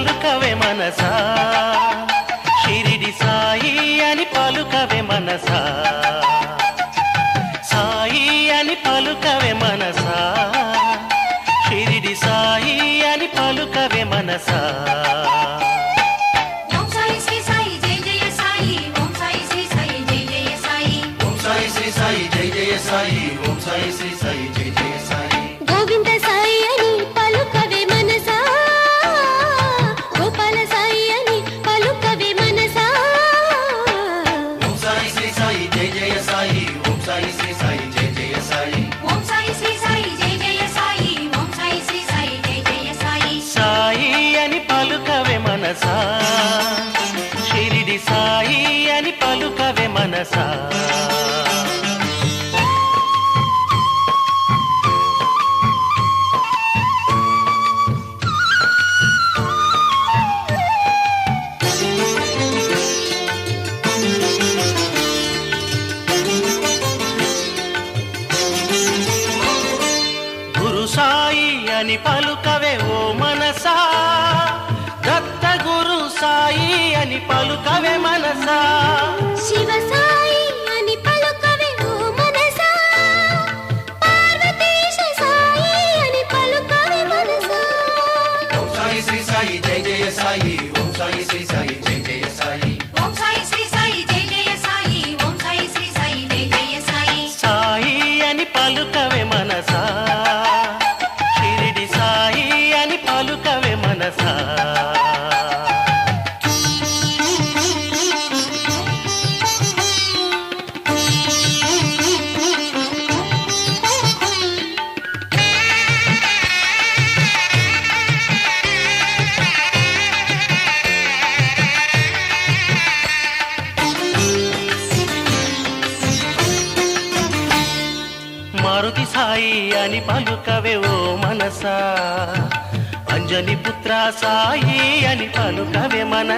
పలుకవే మనసా షిరిడి సాయి అని పలుకవే మనసా సాయి అని పలుకవే మనసా షిరిడి సాయి అని పలుకవే మనసా గోవింద సాయి అని పలుకవే మనసా గోపాల సాయి అని పలుకవే మనసా ఓం సాయి శ్రీ సాయి జయ జయ సాయి ఓం సాయి శ్రీ సాయి జయ జయ సాయి ఓం సాయి శ్రీ సాయి జయ జయ సాయి ఓం సాయి శ్రీ సాయి జయ జయ సాయి సాయి అని పలుకవే మనసా షిరిడి సాయి అని పలుకవే మనసా సాయి అని పలుకవే ఓ మనసా దత్త గురు సాయి అని పలుకవే మనసా శివ సాయి అని పలుకవే ఓ మనసా పార్వతీశ సాయి అని పలుకవే మనసా ఓం సాయి శ్రీ సాయి జయ జయ సాయి ఓం సాయి శ్రీ సాయి జయ జయ సాయి ఓం సాయి శ్రీ సాయి జయ జయ సాయి ఓం సాయి శ్రీ సాయి జయ జయ సాయి సాయి అని పలుకవే మనసా షిరిడి సాయి అని పలుకవే మనసా మారుతి సాయి అని పలుకవే ఓ మనసా అంజని పుత్ర సాయి అని పలుకవే మన